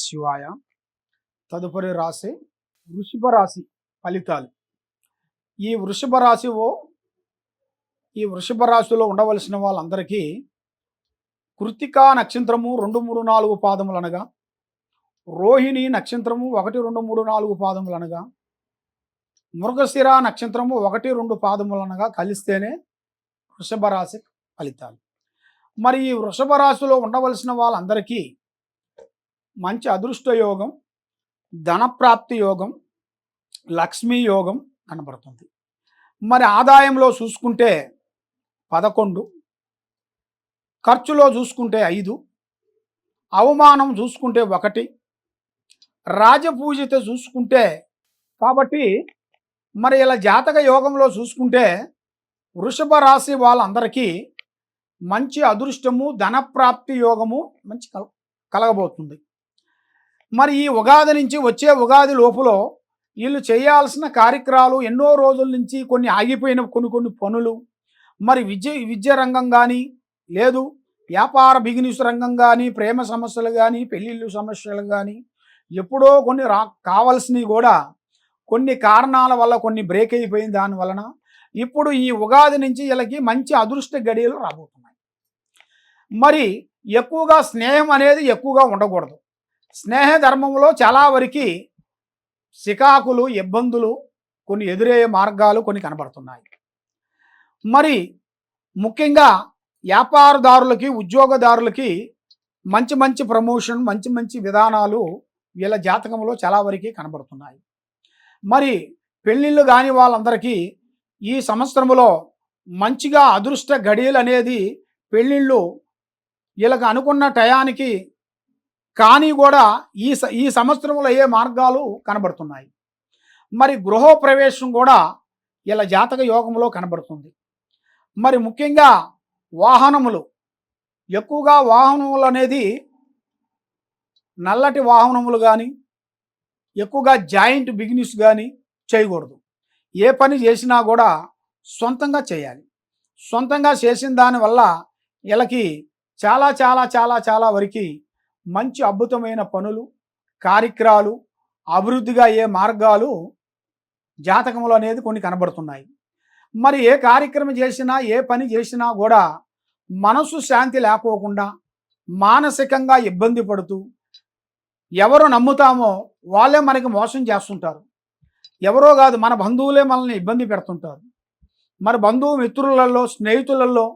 శివాయ. తదుపరి రాశి వృషభ రాశి ఫలితాలు. ఈ వృషభ రాశిలో ఈ వృషభ రాశిలో ఉండవలసిన వాళ్ళందరికీ కృత్తికా నక్షత్రము 2, 3, 4 పాదములు అనగా, రోహిణి నక్షత్రము 1, 2, 3, 4 పాదములు అనగా, మృగశిర నక్షత్రము 1, 2 పాదములు అనగా కలిస్తేనే వృషభ రాశి ఫలితాలు. మరి ఈ వృషభ రాశిలో ఉండవలసిన వాళ్ళందరికీ మంచి అదృష్ట యోగం, ధనప్రాప్తి యోగం, లక్ష్మీ యోగం కనబడుతుంది. మరి ఆదాయంలో చూసుకుంటే 11, ఖర్చులో చూసుకుంటే 5, అవమానం చూసుకుంటే 1, రాజపూజిత చూసుకుంటే, కాబట్టి మరి ఇలా జాతక యోగంలో చూసుకుంటే వృషభ రాశి వాళ్ళందరికీ మంచి అదృష్టము, ధనప్రాప్తి యోగము మంచి కలగబోతుంది. మరి ఈ ఉగాది నుంచి వచ్చే ఉగాది లోపల వీళ్ళు చేయాల్సిన కార్యక్రమాలు ఎన్నో రోజుల నుంచి కొన్ని ఆగిపోయిన కొన్ని పనులు, మరి విద్య రంగం కానీ, లేదు వ్యాపార బిజినెస్ రంగం కానీ, ప్రేమ సమస్యలు కానీ, పెళ్ళిళ్ళు సమస్యలు కానీ, ఎప్పుడో కొన్ని కావాల్సినవి కూడా కొన్ని కారణాల వల్ల కొన్ని బ్రేక్ అయిపోయిన దాని వలన ఇప్పుడు ఈ ఉగాది నుంచి వీళ్ళకి మంచి అదృష్ట గడియలు రాబోతున్నాయి. మరి ఎక్కువగా స్నేహం అనేది ఎక్కువగా ఉండకూడదు. స్నేహ ధర్మంలో చాలా వరకు చికాకులు, ఇబ్బందులు కొన్ని ఎదురయ్యే మార్గాలు కొన్ని కనబడుతున్నాయి. మరి ముఖ్యంగా వ్యాపారదారులకి, ఉద్యోగదారులకి మంచి మంచి ప్రమోషన్, మంచి మంచి విధానాలు వీళ్ళ జాతకంలో చాలా వరకు కనబడుతున్నాయి. మరి పెళ్ళిళ్ళు కాని వాళ్ళందరికీ ఈ సంవత్సరంలో మంచిగా అదృష్ట గడియలు అనేది పెళ్ళిళ్ళు వీళ్ళకి అనుకున్న టయానికి కానీ కూడా ఈ సంవత్సరంలో అయ్యే మార్గాలు కనబడుతున్నాయి. మరి గృహప్రవేశం కూడా వీళ్ళ జాతక యోగంలో కనబడుతుంది. మరి ముఖ్యంగా వాహనములు, ఎక్కువగా వాహనములు అనేది నల్లటి వాహనములు కానీ, ఎక్కువగా జాయింట్ బిజినెస్ కానీ చేయకూడదు. ఏ పని చేసినా కూడా సొంతంగా చేయాలి. సొంతంగా చేసిన దానివల్ల వీళ్ళకి చాలా చాలా చాలా చాలా వరకు మంచి అద్భుతమైన పనులు, కార్యక్రమాలు, అభివృద్ధిగా అయ్యే మార్గాలు జాతకంలో అనేది కొన్ని కనబడుతున్నాయి. మరి ఏ కార్యక్రమం చేసినా, ఏ పని చేసినా కూడా మనసు శాంతి లేకోకుండా మానసికంగా ఇబ్బంది పడుతూ, ఎవరు నమ్ముతామో వాళ్ళే మనకి మోసం చేస్తుంటారు. ఎవరో కాదు, మన బంధువులే మనల్ని ఇబ్బంది పెడుతుంటారు. మరి బంధువు మిత్రులలో, స్నేహితులలో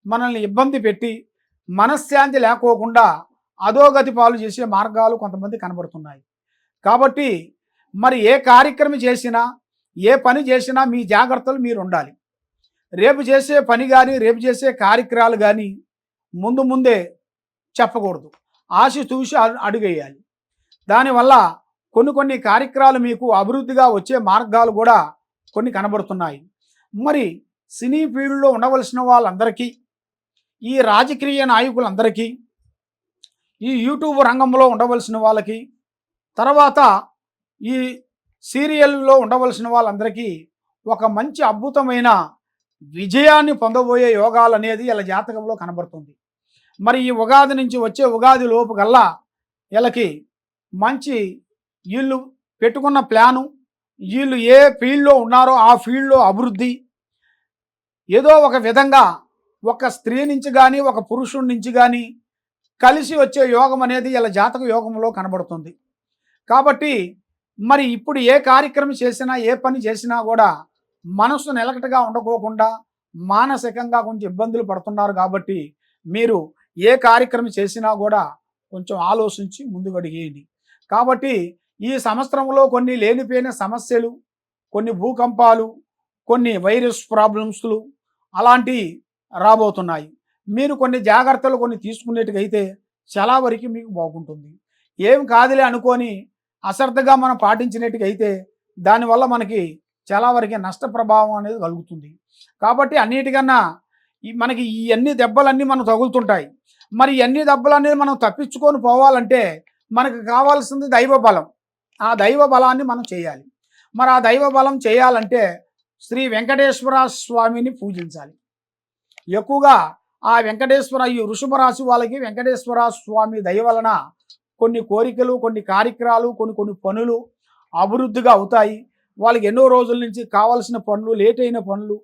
మనల్ని ఇబ్బంది పెట్టి మనశ్శాంతి లేకోకుండా అధోగతి పాలు చేసే మార్గాలు కొంతమంది కనబడుతున్నాయి. కాబట్టి మరి ఏ కార్యక్రమం చేసినా, ఏ పని చేసినా మీ జాగ్రత్తలు మీరు ఉండాలి. రేపు చేసే పని కానీ, రేపు చేసే కార్యక్రమాలు కానీ ముందే చెప్పకూడదు. ఆశ చూసి అడుగేయాలి. దానివల్ల కొన్ని కార్యక్రమాలు మీకు అభివృద్ధిగా వచ్చే మార్గాలు కూడా కొన్ని కనబడుతున్నాయి. మరి సినీ ఫీల్డ్లో ఉండవలసిన వాళ్ళందరికీ, ఈ రాజకీయ నాయకులందరికీ, ఈ యూట్యూబ్ రంగంలో ఉండవలసిన వాళ్ళకి, తర్వాత ఈ సీరియల్లో ఉండవలసిన వాళ్ళందరికీ ఒక మంచి అద్భుతమైన విజయాన్ని పొందబోయే యోగాలు అనేది వీళ్ళ జాతకంలో కనబడుతుంది. మరి ఈ ఉగాది నుంచి వచ్చే ఉగాది లోపు కల్లా వీళ్ళకి మంచి వీళ్ళు పెట్టుకున్న ప్లాను, వీళ్ళు ఏ ఫీల్డ్లో ఉన్నారో ఆ ఫీల్డ్లో అభివృద్ధి, ఏదో ఒక విధంగా ఒక స్త్రీ నుంచి కానీ, ఒక పురుషుడి నుంచి కానీ కలిసి వచ్చే యోగం అనేది వీళ్ళ జాతక యోగంలో కనబడుతుంది. కాబట్టి మరి ఇప్పుడు ఏ కార్యక్రమం చేసినా, ఏ పని చేసినా కూడా మనసు నిలకటగా ఉండకోకుండా మానసికంగా కొంచెం ఇబ్బందులు పడుతున్నారు. కాబట్టి మీరు ఏ కార్యక్రమం చేసినా కూడా కొంచెం ఆలోచించి ముందుకు అడిగేయండి. కాబట్టి ఈ సంవత్సరంలో కొన్ని లేనిపోయిన సమస్యలు, కొన్ని భూకంపాలు, కొన్ని వైరస్ ప్రాబ్లమ్స్లు అలాంటివి రాబోతున్నాయి. మీరు కొన్ని జాగ్రత్తలు కొన్ని తీసుకునేట్టుగైతే చాలా వరకు మీకు బాగుంటుంది. ఏం కాదులే అనుకొని అశ్రద్ధగా మనం పాటించినట్టుగైతే దానివల్ల మనకి చాలా వరకు నష్ట ప్రభావం అనేది కలుగుతుంది. కాబట్టి అన్నిటికన్నా మనకి ఈ అన్ని దెబ్బలన్నీ మనం తగులుతుంటాయి. మరి అన్ని దెబ్బలనేది మనం తప్పించుకొని పోవాలంటే మనకు కావాల్సింది దైవ బలం. ఆ దైవ బలాన్ని మనం చేయాలి. మరి ఆ దైవ బలం చేయాలంటే శ్రీ వెంకటేశ్వర స్వామిని పూజించాలి. ఎక్కువగా ఆ వెంకటేశ్వర, ఈ వృషభ రాశి వాళ్ళకి వెంకటేశ్వర స్వామి దయ వలన కొన్ని కోరికలు, కొన్ని కార్యక్రమాలు, కొన్ని పనులు అభివృద్ధిగా అవుతాయి. వాళ్ళకి ఎన్నో రోజుల నుంచి కావాల్సిన పనులు, లేట్ అయిన పనులు,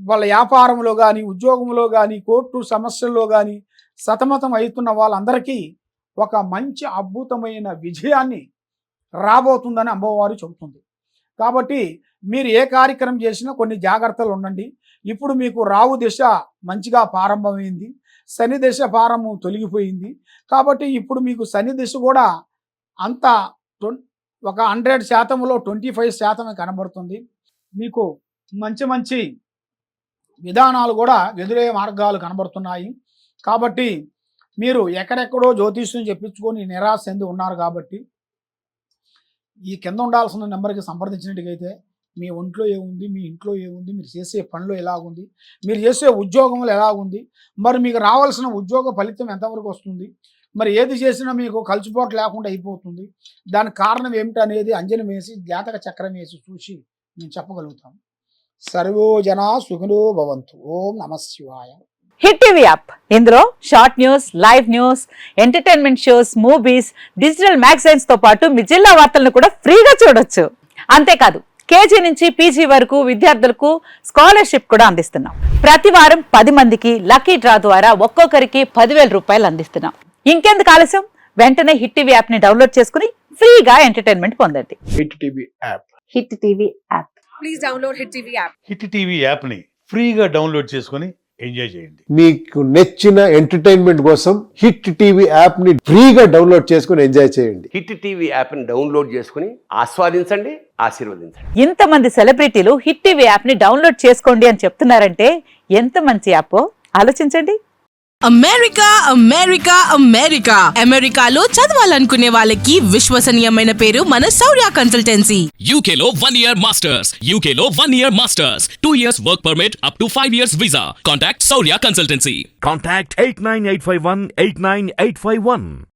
వాళ్ళ వ్యాపారంలో కానీ, ఉద్యోగంలో కానీ, కోర్టు సమస్యల్లో కానీ సతమతం అవుతున్న వాళ్ళందరికీ ఒక మంచి అద్భుతమైన విజయాన్ని రాబోతుందని అమ్మవారు చెబుతుంది. కాబట్టి మీరు ఏ కార్యక్రమం చేసినా కొన్ని జాగ్రత్తలు ఉండండి. ఇప్పుడు మీకు రావు దిశ మంచిగా ప్రారంభమైంది, శని దిశ ప్రారంభం తొలగిపోయింది. కాబట్టి ఇప్పుడు మీకు శని దిశ కూడా అంత ఒక 100%లో 25% కనబడుతుంది. మీకు మంచి మంచి విధానాలు కూడా ఎదురయ్యే మార్గాలు కనబడుతున్నాయి. కాబట్టి మీరు ఎక్కడెక్కడో జ్యోతిష్యం చెప్పించుకొని నిరాశ చెంది ఉన్నారు. కాబట్టి ఈ కింద ఉండాల్సిన నెంబర్కి సంప్రదించినట్టుగైతే మీ ఒంట్లో ఏముంది, మీ ఇంట్లో ఏముంది, మీరు చేసే పనిలో ఎలాగుంది, మీరు చేసే ఉద్యోగంలో ఎలాగుంది, మరి మీకు రావాల్సిన ఉద్యోగ ఫలితం ఎంతవరకు వస్తుంది, మరి ఏది చేసినా మీకు కలిసిపోటు లేకుండా అయిపోతుంది, దానికి కారణం ఏమిటనేది అంజనం వేసి జాతక చక్రం వేసి చూసి మేము చెప్పగలుగుతాం. సర్వో జనా సుఖినో భవంతు. ఓం నమః శివాయ. హిట్ టీవీ యాప్, ఇందులో short news, live news, entertainment shows, movies, digital magazines తో పాటు మీ జిల్లా వార్తలను కూడా ఫ్రీగా చూడొచ్చు. అంతేకాదు కేజీ నుంచి పీజీ వరకు విద్యార్థులకు స్కాలర్షిప్ కూడా అందిస్తున్నాం. ప్రతి వారం 10 మందికి లక్కీ డ్రా ద్వారా ఒక్కొక్కరికి 10,000 రూపాయలు అందిస్తున్నాం. ఇంకెందుకు ఆలస్యం, వెంటనే హిట్ టీవీ యాప్ ని డౌన్లోడ్ చేసుకుని ఫ్రీగా ఎంటర్టైన్మెంట్ పొందండి. Hit TV app. Hit TV app. Please download hit TV app. Hit TV యాప్ని ఫ్రీగా డౌన్లోడ్ చేసుకొని ఎంజాయ్ చేయండి. మీకు నచ్చిన ఎంటర్టైన్మెంట్ కోసం హిట్ టీవీ యాప్ ని ఫ్రీగా డౌన్లోడ్ చేసుకుని ఎంజాయ్ చేయండి. హిట్ టీవీ యాప్ని డౌన్లోడ్ చేసుకుని ఆస్వాదించండి, ఆశీర్వదించండి. ఇంతమంది సెలబ్రిటీలు హిట్ టీవీ యాప్ ని డౌన్లోడ్ చేసుకోండి అని చెప్తున్నారంటే ఎంత మంచి యాప్ ఆలోచించండి. అమెరికా అమెరికా అమెరికా అమెరికాలో చదవాలనుకునే వాళ్ళకి విశ్వసనీయమైన పేరు మన శౌర్య కన్సల్టెన్సీ. UK లో 1 year masters. UK లో 1 year masters. 2 years work permit up to 5 years visa. Contact Saurya Consultancy. Contact 89851 89851.